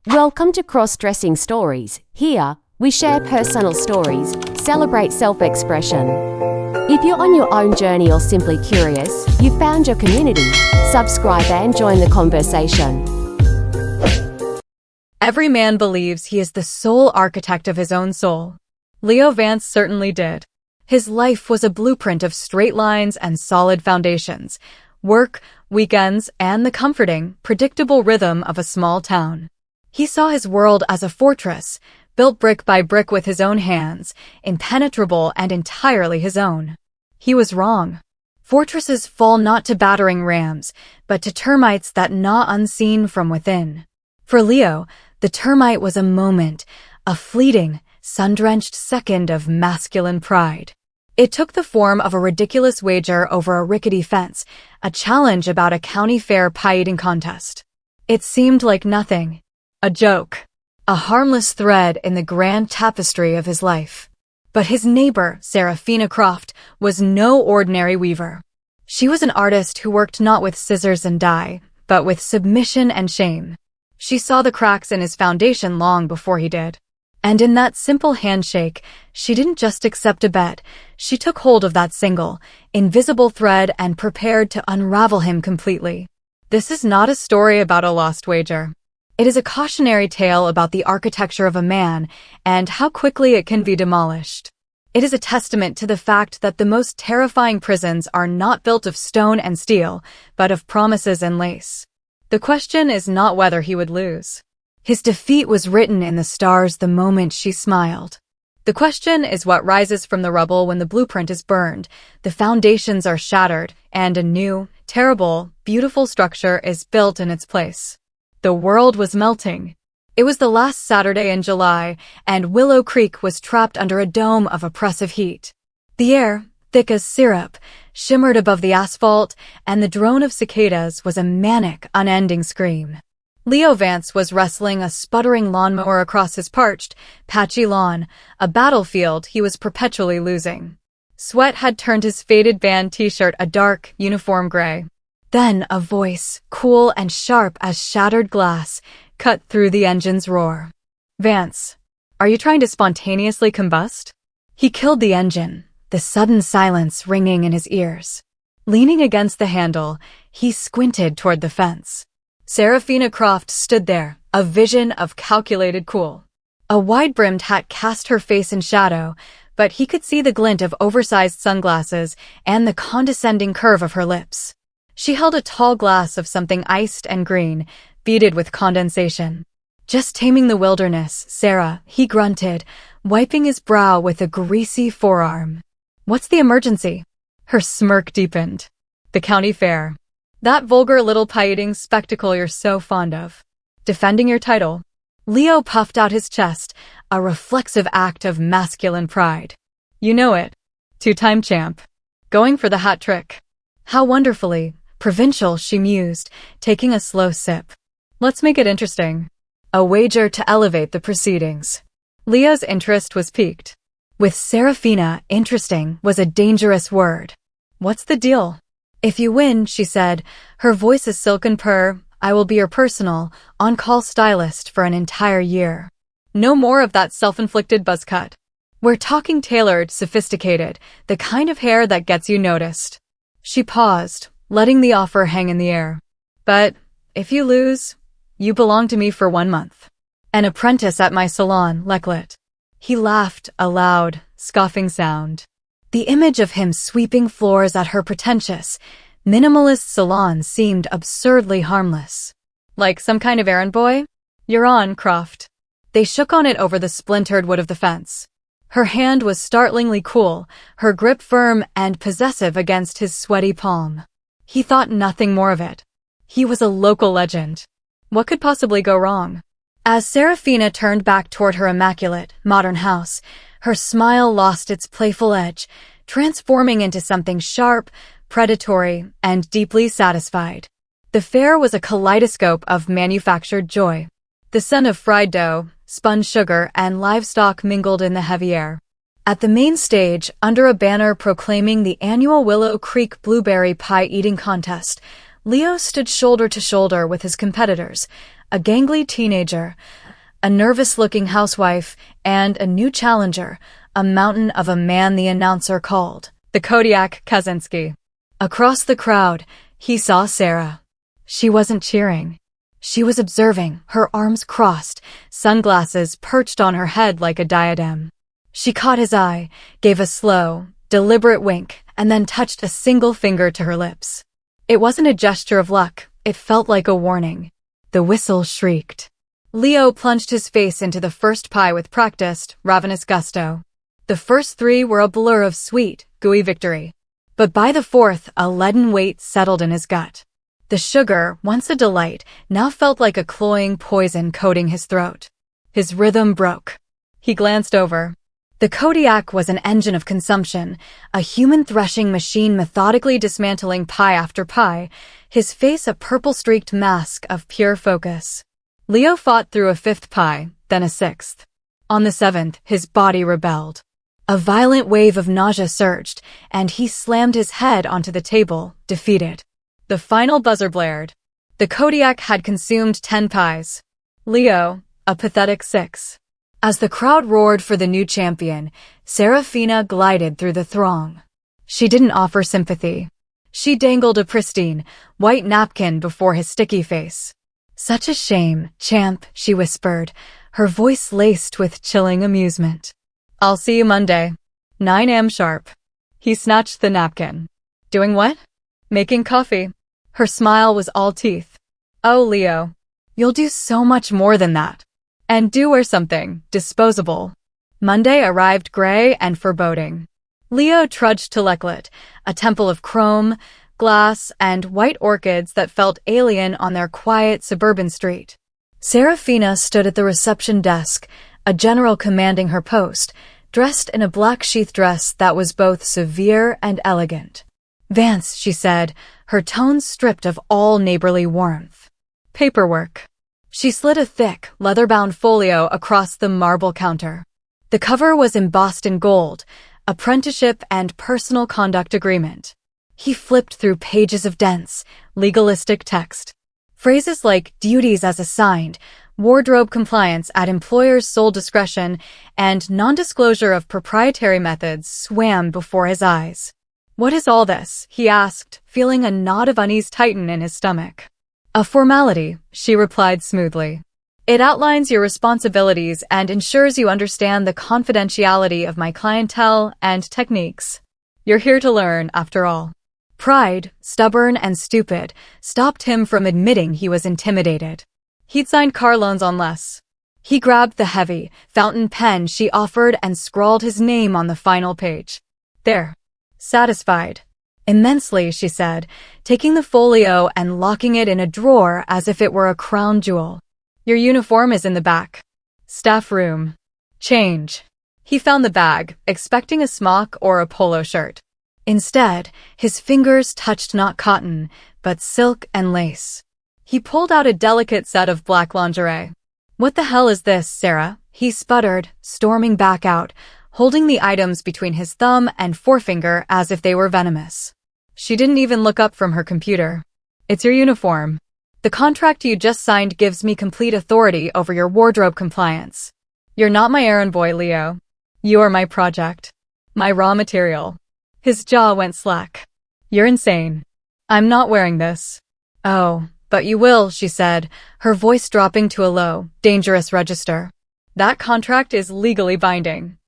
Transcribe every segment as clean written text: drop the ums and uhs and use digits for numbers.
Welcome to Crossdressing Stories. Here, we share personal stories, celebrate self-expression. If you're on your own journey or simply curious, you've found your community. Subscribe and join the conversation. Every man believes he is the sole architect of his own soul. Leo Vance certainly did. His life was a blueprint of straight lines and solid foundations, work, weekends, and the comforting, predictable rhythm of a small town. He saw his world as a fortress, built brick by brick with his own hands, impenetrable and entirely his own. He was wrong. Fortresses fall not to battering rams, but to termites that gnaw unseen from within. For Leo, the termite was a moment, a fleeting, sun-drenched second of masculine pride. It took the form of a ridiculous wager over a rickety fence, a challenge about a county fair pie-eating contest. It seemed like nothing. A joke. A harmless thread in the grand tapestry of his life. But his neighbor, Serafina Croft, was no ordinary weaver. She was an artist who worked not with scissors and dye, but with submission and shame. She saw the cracks in his foundation long before he did. And in that simple handshake, she didn't just accept a bet, she took hold of that single, invisible thread and prepared to unravel him completely. This is not a story about a lost wager. It is a cautionary tale about the architecture of a man and how quickly it can be demolished. It is a testament to the fact that the most terrifying prisons are not built of stone and steel, but of promises and lace. The question is not whether he would lose. His defeat was written in the stars the moment she smiled. The question is what rises from the rubble when the blueprint is burned, the foundations are shattered, and a new, terrible, beautiful structure is built in its place. The world was melting. It was the last Saturday in July, and Willow Creek was trapped under a dome of oppressive heat. The air, thick as syrup, shimmered above the asphalt, and the drone of cicadas was a manic, unending scream. Leo Vance was wrestling a sputtering lawnmower across his parched, patchy lawn, a battlefield he was perpetually losing. Sweat had turned his faded band t-shirt a dark, uniform gray. Then a voice, cool and sharp as shattered glass, cut through the engine's roar. "Vance, are you trying to spontaneously combust?" He killed the engine, the sudden silence ringing in his ears. Leaning against the handle, he squinted toward the fence. Serafina Croft stood there, a vision of calculated cool. A wide-brimmed hat cast her face in shadow, but he could see the glint of oversized sunglasses and the condescending curve of her lips. She held a tall glass of something iced and green, beaded with condensation. "Just taming the wilderness, Sarah," he grunted, wiping his brow with a greasy forearm. "What's the emergency?" Her smirk deepened. "The county fair. That vulgar little pie-eating spectacle you're so fond of. Defending your title." Leo puffed out his chest, a reflexive act of masculine pride. "You know it. Two-time champ. Going for the hat trick." How wonderfully provincial, she mused, taking a slow sip. "Let's make it interesting. A wager to elevate the proceedings." Leo's interest was piqued. With Serafina, interesting was a dangerous word. "What's the deal?" "If you win," she said, her voice a silken purr, "I will be your personal, on-call stylist for an entire year. No more of that self-inflicted buzz cut. We're talking tailored, sophisticated, the kind of hair that gets you noticed." She paused, letting the offer hang in the air. "But if you lose, you belong to me for 1 month. An apprentice at my salon, Lecklet." He laughed, a loud, scoffing sound. The image of him sweeping floors at her pretentious, minimalist salon seemed absurdly harmless. "Like some kind of errand boy? You're on, Croft." They shook on it over the splintered wood of the fence. Her hand was startlingly cool, her grip firm and possessive against his sweaty palm. He thought nothing more of it. He was a local legend. What could possibly go wrong? As Serafina turned back toward her immaculate, modern house, her smile lost its playful edge, transforming into something sharp, predatory, and deeply satisfied. The fair was a kaleidoscope of manufactured joy. The scent of fried dough, spun sugar, and livestock mingled in the heavy air. At the main stage, under a banner proclaiming the annual Willow Creek Blueberry Pie Eating Contest, Leo stood shoulder to shoulder with his competitors, a gangly teenager, a nervous-looking housewife, and a new challenger, a mountain of a man the announcer called the Kodiak Kaczynski. Across the crowd, he saw Sarah. She wasn't cheering. She was observing, her arms crossed, sunglasses perched on her head like a diadem. She caught his eye, gave a slow, deliberate wink, and then touched a single finger to her lips. It wasn't a gesture of luck, it felt like a warning. The whistle shrieked. Leo plunged his face into the first pie with practiced, ravenous gusto. The first three were a blur of sweet, gooey victory. But by the fourth, a leaden weight settled in his gut. The sugar, once a delight, now felt like a cloying poison coating his throat. His rhythm broke. He glanced over. The Kodiak was an engine of consumption, a human threshing machine methodically dismantling pie after pie, his face a purple-streaked mask of pure focus. Leo fought through a fifth pie, then a sixth. On the seventh, his body rebelled. A violent wave of nausea surged, and he slammed his head onto the table, defeated. The final buzzer blared. The Kodiak had consumed 10 pies. Leo, a pathetic 6. As the crowd roared for the new champion, Serafina glided through the throng. She didn't offer sympathy. She dangled a pristine, white napkin before his sticky face. "Such a shame, champ," she whispered, her voice laced with chilling amusement. "I'll see you Monday. 9 a.m. sharp." He snatched the napkin. "Doing what?" "Making coffee." Her smile was all teeth. "Oh, Leo, you'll do so much more than that. And do wear something disposable." Monday arrived gray and foreboding. Leo trudged to Leklet, a temple of chrome, glass, and white orchids that felt alien on their quiet suburban street. Serafina stood at the reception desk, a general commanding her post, dressed in a black sheath dress that was both severe and elegant. "Vance," she said, her tones stripped of all neighborly warmth. "Paperwork." She slid a thick, leather-bound folio across the marble counter. The cover was embossed in gold, apprenticeship and personal conduct agreement. He flipped through pages of dense, legalistic text. Phrases like duties as assigned, wardrobe compliance at employer's sole discretion, and non-disclosure of proprietary methods swam before his eyes. "What is all this?" he asked, feeling a knot of unease tighten in his stomach. "A formality," she replied smoothly. "It outlines your responsibilities and ensures you understand the confidentiality of my clientele and techniques. You're here to learn, after all." Pride, stubborn and stupid, stopped him from admitting he was intimidated. He'd signed car loans on less. He grabbed the heavy, fountain pen she offered and scrawled his name on the final page. "There." "Satisfied?" "Immensely," she said, taking the folio and locking it in a drawer as if it were a crown jewel. "Your uniform is in the back. Staff room. Change." He found the bag, expecting a smock or a polo shirt. Instead, his fingers touched not cotton, but silk and lace. He pulled out a delicate set of black lingerie. "What the hell is this, Sarah?" he sputtered, storming back out, holding the items between his thumb and forefinger as if they were venomous. She didn't even look up from her computer. "It's your uniform. The contract you just signed gives me complete authority over your wardrobe compliance. You're not my errand boy, Leo. You are my project. My raw material." His jaw went slack. "You're insane. I'm not wearing this." "Oh, but you will," she said, her voice dropping to a low, dangerous register. "That contract is legally binding.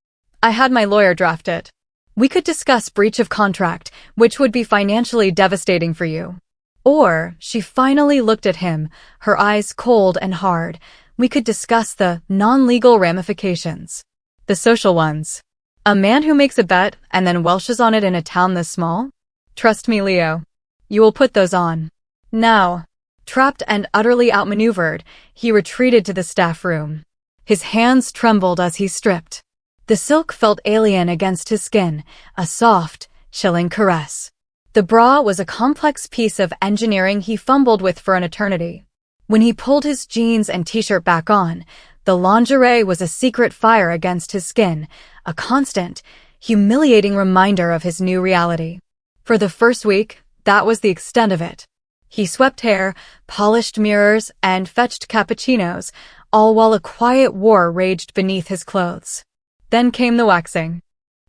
I had my lawyer draft it. We could discuss breach of contract, which would be financially devastating for you. Or," she finally looked at him, her eyes cold and hard, "we could discuss the non-legal ramifications. The social ones. A man who makes a bet and then welshes on it in a town this small? Trust me, Leo. You will put those on." Now, trapped and utterly outmaneuvered, he retreated to the staff room. His hands trembled as he stripped. The silk felt alien against his skin, a soft, chilling caress. The bra was a complex piece of engineering he fumbled with for an eternity. When he pulled his jeans and t-shirt back on, the lingerie was a secret fire against his skin, a constant, humiliating reminder of his new reality. For the first week, that was the extent of it. He swept hair, polished mirrors, and fetched cappuccinos, all while a quiet war raged beneath his clothes. Then came the waxing.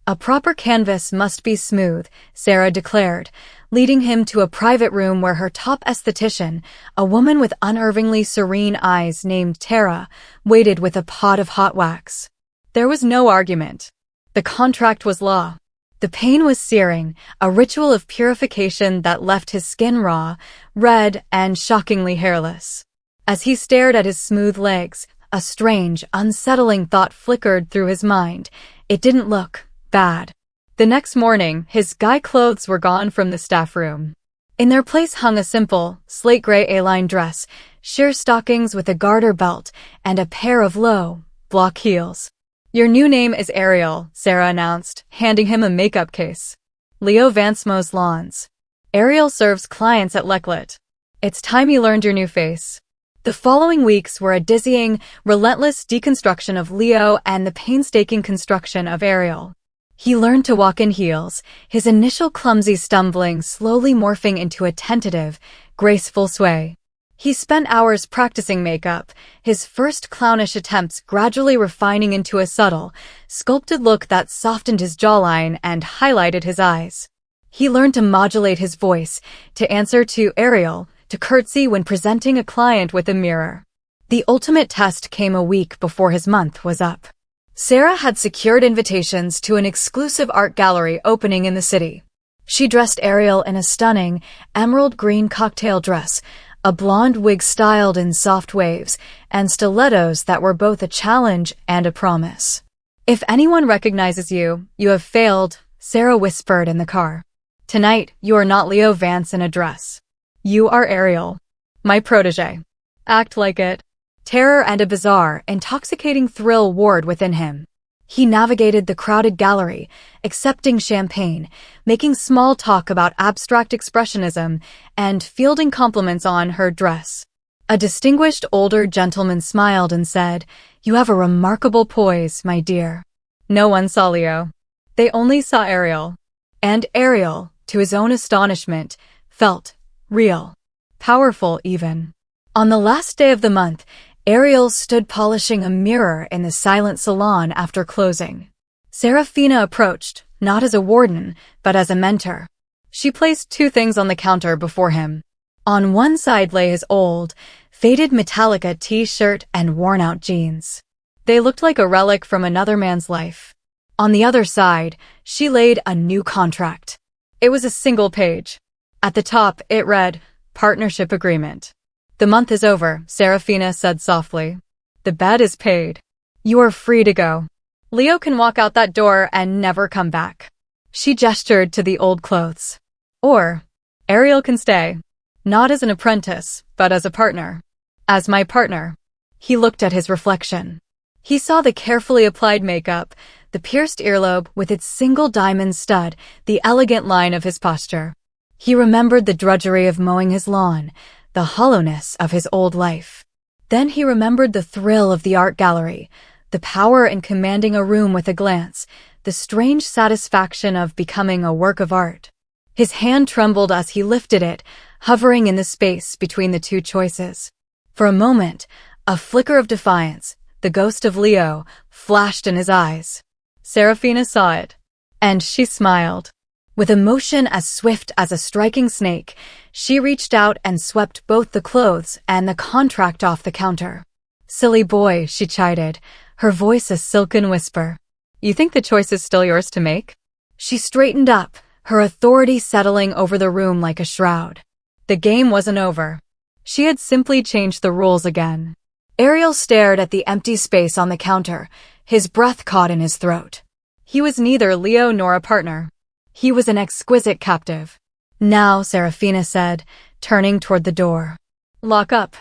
A proper canvas must be smooth, Sarah declared, leading him to a private room where her top esthetician, a woman with unervingly serene eyes named Tara, waited with a pot of hot wax. There was no argument. The contract was law. The pain was searing, a ritual of purification that left his skin raw, red, and shockingly hairless. As he stared at his smooth legs, a strange, unsettling thought flickered through his mind. It didn't look bad. The next morning, his guy clothes were gone from the staff room. In their place hung a simple, slate-gray A-line dress, sheer stockings with a garter belt, and a pair of low, block heels. "Your new name is Ariel," Sarah announced, handing him a makeup case. "Leo Vance mows lawns. Ariel serves clients at Leclet. It's time you learned your new face." The following weeks were a dizzying, relentless deconstruction of Leo and the painstaking construction of Ariel. He learned to walk in heels, his initial clumsy stumbling slowly morphing into a tentative, graceful sway. He spent hours practicing makeup, his first clownish attempts gradually refining into a subtle, sculpted look that softened his jawline and highlighted his eyes. He learned to modulate his voice, to answer to Ariel, to curtsy when presenting a client with a mirror. The ultimate test came a week before his month was up. Sarah had secured invitations to an exclusive art gallery opening in the city. She dressed Ariel in a stunning, emerald green cocktail dress, a blonde wig styled in soft waves, and stilettos that were both a challenge and a promise. "If anyone recognizes you, you have failed," Sarah whispered in the car. "Tonight, you are not Leo Vance in a dress. You are Ariel, my protege. Act like it." Terror and a bizarre, intoxicating thrill warred within him. He navigated the crowded gallery, accepting champagne, making small talk about abstract expressionism, and fielding compliments on her dress. A distinguished older gentleman smiled and said, "You have a remarkable poise, my dear." No one saw Leo. They only saw Ariel. And Ariel, to his own astonishment, felt real. Powerful, even. On the last day of the month, Ariel stood polishing a mirror in the silent salon after closing. Serafina approached, not as a warden, but as a mentor. She placed two things on the counter before him. On one side lay his old, faded Metallica t-shirt and worn-out jeans. They looked like a relic from another man's life. On the other side, she laid a new contract. It was a single page. At the top, it read, "Partnership Agreement." "The month is over," Serafina said softly. "The bet is paid. You are free to go. Leo can walk out that door and never come back." She gestured to the old clothes. "Or, Ariel can stay. Not as an apprentice, but as a partner. As my partner." He looked at his reflection. He saw the carefully applied makeup, the pierced earlobe with its single diamond stud, the elegant line of his posture. He remembered the drudgery of mowing his lawn, the hollowness of his old life. Then he remembered the thrill of the art gallery, the power in commanding a room with a glance, the strange satisfaction of becoming a work of art. His hand trembled as he lifted it, hovering in the space between the two choices. For a moment, a flicker of defiance, the ghost of Leo, flashed in his eyes. Serafina saw it, and she smiled. With a motion as swift as a striking snake, she reached out and swept both the clothes and the contract off the counter. "Silly boy," she chided, her voice a silken whisper. "You think the choice is still yours to make?" She straightened up, her authority settling over the room like a shroud. The game wasn't over. She had simply changed the rules again. Ariel stared at the empty space on the counter, his breath caught in his throat. He was neither Leo nor a partner. He was an exquisite captive. "Now," Serafina said, turning toward the door. "Lock up.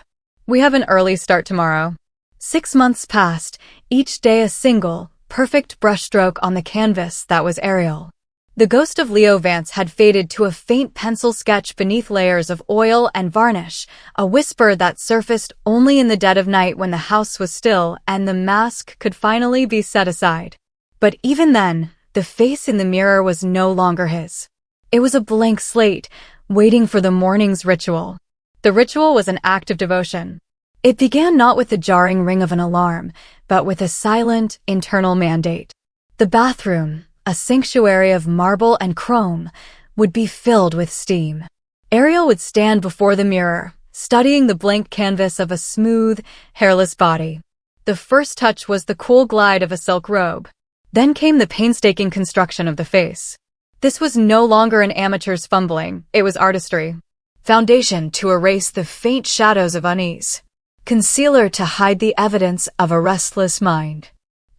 We have an early start tomorrow." 6 months passed, each day a single, perfect brushstroke on the canvas that was Ariel. The ghost of Leo Vance had faded to a faint pencil sketch beneath layers of oil and varnish, a whisper that surfaced only in the dead of night when the house was still and the mask could finally be set aside. But even then, the face in the mirror was no longer his. It was a blank slate, waiting for the morning's ritual. The ritual was an act of devotion. It began not with the jarring ring of an alarm, but with a silent, internal mandate. The bathroom, a sanctuary of marble and chrome, would be filled with steam. Ariel would stand before the mirror, studying the blank canvas of a smooth, hairless body. The first touch was the cool glide of a silk robe. Then came the painstaking construction of the face. This was no longer an amateur's fumbling, it was artistry. Foundation to erase the faint shadows of unease. Concealer to hide the evidence of a restless mind.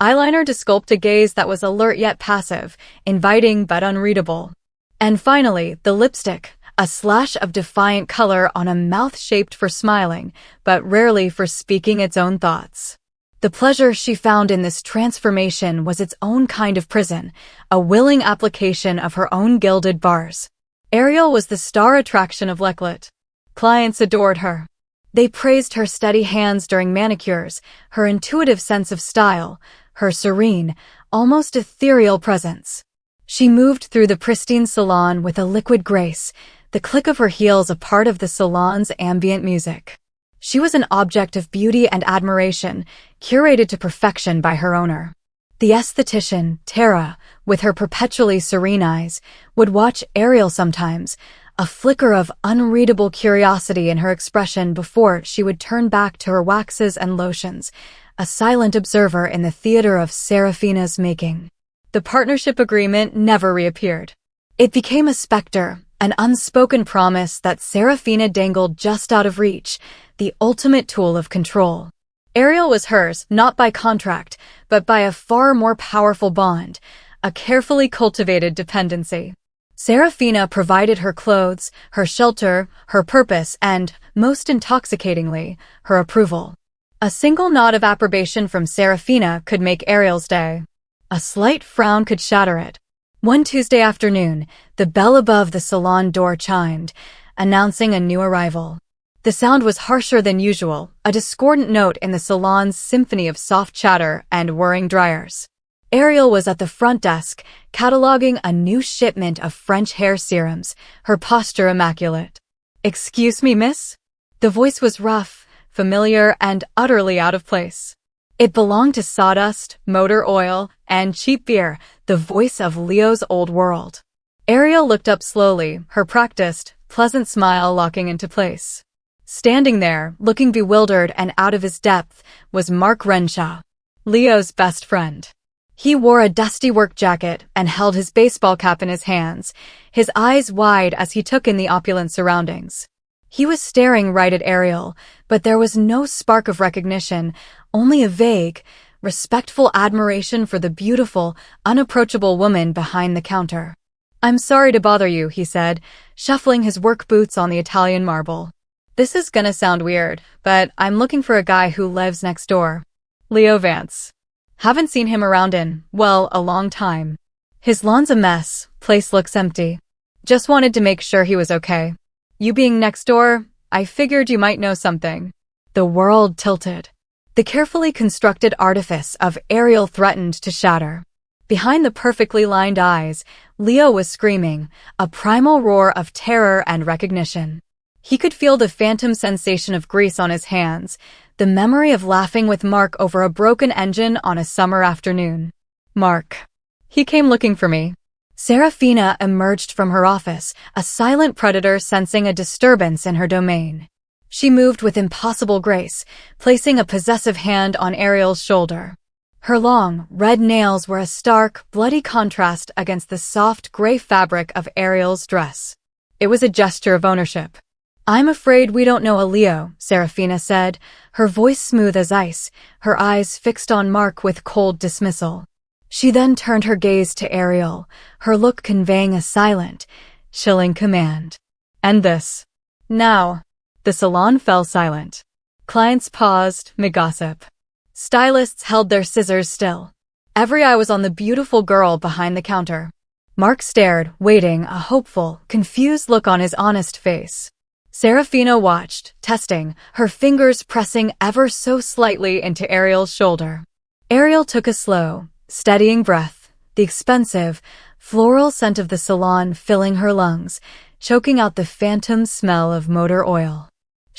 Eyeliner to sculpt a gaze that was alert yet passive, inviting but unreadable. And finally, the lipstick, a slash of defiant color on a mouth shaped for smiling, but rarely for speaking its own thoughts. The pleasure she found in this transformation was its own kind of prison, a willing application of her own gilded bars. Ariel was the star attraction of Leclerc. Clients adored her. They praised her steady hands during manicures, her intuitive sense of style, her serene, almost ethereal presence. She moved through the pristine salon with a liquid grace, the click of her heels a part of the salon's ambient music. She was an object of beauty and admiration, curated to perfection by her owner. The esthetician, Tara, with her perpetually serene eyes, would watch Ariel sometimes, a flicker of unreadable curiosity in her expression before she would turn back to her waxes and lotions, a silent observer in the theater of Serafina's making. The partnership agreement never reappeared. It became a specter, an unspoken promise that Serafina dangled just out of reach, the ultimate tool of control. Ariel was hers, not by contract, but by a far more powerful bond, a carefully cultivated dependency. Serafina provided her clothes, her shelter, her purpose, and, most intoxicatingly, her approval. A single nod of approbation from Serafina could make Ariel's day. A slight frown could shatter it. One Tuesday afternoon, the bell above the salon door chimed, announcing a new arrival. The sound was harsher than usual, a discordant note in the salon's symphony of soft chatter and whirring dryers. Ariel was at the front desk, cataloging a new shipment of French hair serums, her posture immaculate. "Excuse me, miss?" The voice was rough, familiar, and utterly out of place. It belonged to sawdust, motor oil, and cheap beer, the voice of Leo's old world. Ariel looked up slowly, her practiced, pleasant smile locking into place. Standing there, looking bewildered and out of his depth, was Mark Renshaw, Leo's best friend. He wore a dusty work jacket and held his baseball cap in his hands, his eyes wide as he took in the opulent surroundings. He was staring right at Ariel, but there was no spark of recognition, only a vague, respectful admiration for the beautiful, unapproachable woman behind the counter. "I'm sorry to bother you," he said, shuffling his work boots on the Italian marble. "This is gonna sound weird, but I'm looking for a guy who lives next door. Leo Vance. Haven't seen him around in, well, a long time. His lawn's a mess, place looks empty. Just wanted to make sure he was okay. You being next door, I figured you might know something." The world tilted. The carefully constructed artifice of Ariel threatened to shatter. Behind the perfectly lined eyes, Leo was screaming, a primal roar of terror and recognition. He could feel the phantom sensation of grease on his hands, the memory of laughing with Mark over a broken engine on a summer afternoon. Mark. He came looking for me. Serafina emerged from her office, a silent predator sensing a disturbance in her domain. She moved with impossible grace, placing a possessive hand on Ariel's shoulder. Her long, red nails were a stark, bloody contrast against the soft, gray fabric of Ariel's dress. It was a gesture of ownership. "I'm afraid we don't know a Leo," Serafina said, her voice smooth as ice, her eyes fixed on Mark with cold dismissal. She then turned her gaze to Ariel, her look conveying a silent, chilling command. "And this." Now. The salon fell silent. Clients paused, mid-gossip. Stylists held their scissors still. Every eye was on the beautiful girl behind the counter. Mark stared, waiting, a hopeful, confused look on his honest face. Serafina watched, testing, her fingers pressing ever so slightly into Ariel's shoulder. Ariel took a slow, steadying breath, the expensive, floral scent of the salon filling her lungs, choking out the phantom smell of motor oil.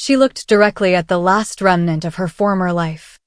She looked directly at the last remnant of her former life.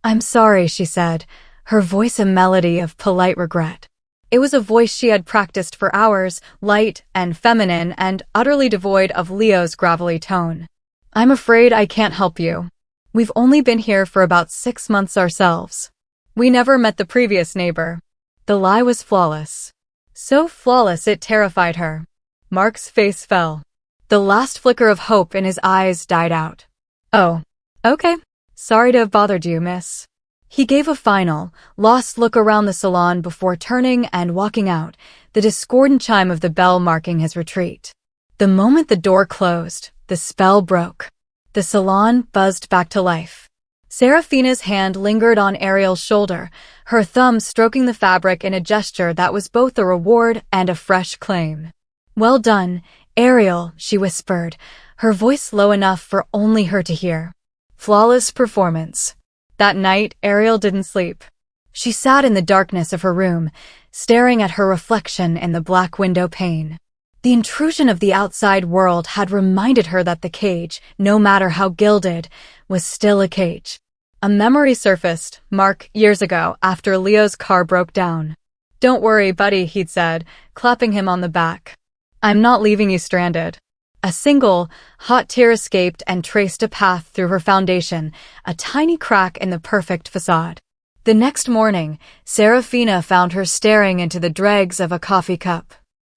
"I'm sorry," she said, her voice a melody of polite regret. It was a voice she had practiced for hours, light and feminine and utterly devoid of Leo's gravelly tone. "I'm afraid I can't help you. We've only been here for about 6 months ourselves. We never met the previous neighbor." The lie was flawless. So flawless it terrified her. Mark's face fell. The last flicker of hope in his eyes died out. "Oh, okay. Sorry to have bothered you, miss." He gave a final, lost look around the salon before turning and walking out, the discordant chime of the bell marking his retreat. The moment the door closed, the spell broke. The salon buzzed back to life. Serafina's hand lingered on Ariel's shoulder, her thumb stroking the fabric in a gesture that was both a reward and a fresh claim. "Well done, Ariel," she whispered, her voice low enough for only her to hear. "Flawless performance." That night, Ariel didn't sleep. She sat in the darkness of her room, staring at her reflection in the black window pane. The intrusion of the outside world had reminded her that the cage, no matter how gilded, was still a cage. A memory surfaced, Mark, years ago, after Leo's car broke down. "Don't worry, buddy," he'd said, clapping him on the back. "I'm not leaving you stranded." A single, hot tear escaped and traced a path through her foundation, a tiny crack in the perfect facade. The next morning, Serafina found her staring into the dregs of a coffee cup.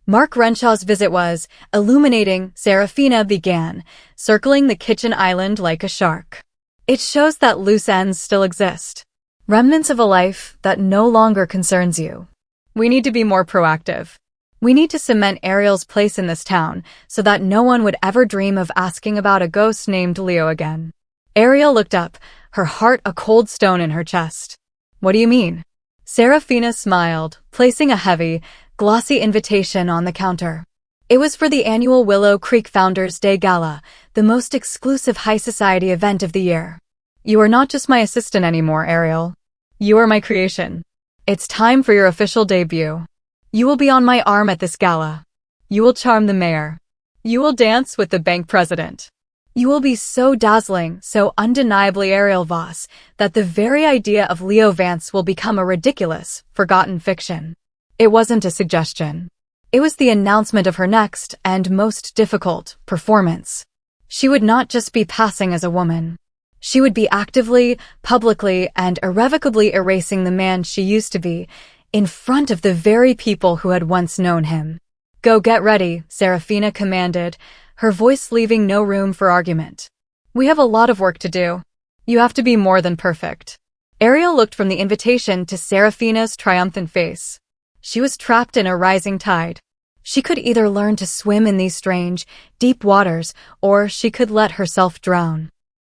Mark Renshaw's visit was illuminating. Serafina began, circling the kitchen island like a shark. "It shows that loose ends still exist. Remnants of a life that no longer concerns you. We need to be more proactive. We need to cement Ariel's place in this town so that no one would ever dream of asking about a ghost named Leo again." Ariel looked up, her heart a cold stone in her chest. "What do you mean?" Serafina smiled, placing a heavy, glossy invitation on the counter. It was for the annual Willow Creek Founders Day Gala, the most exclusive high society event of the year. "You are not just my assistant anymore, Ariel. You are my creation. It's time for your official debut. You will be on my arm at this gala. You will charm the mayor. You will dance with the bank president. You will be so dazzling, so undeniably Ariel Voss, that the very idea of Leo Vance will become a ridiculous, forgotten fiction." It wasn't a suggestion. It was the announcement of her next, and most difficult, performance. She would not just be passing as a woman. She would be actively, publicly, and irrevocably erasing the man she used to be, in front of the very people who had once known him. "Go get ready," Serafina commanded, her voice leaving no room for argument. "We have a lot of work to do. You have to be more than perfect." Ariel looked from the invitation to Serafina's triumphant face. She was trapped in a rising tide. She could either learn to swim in these strange, deep waters, or she could let herself drown.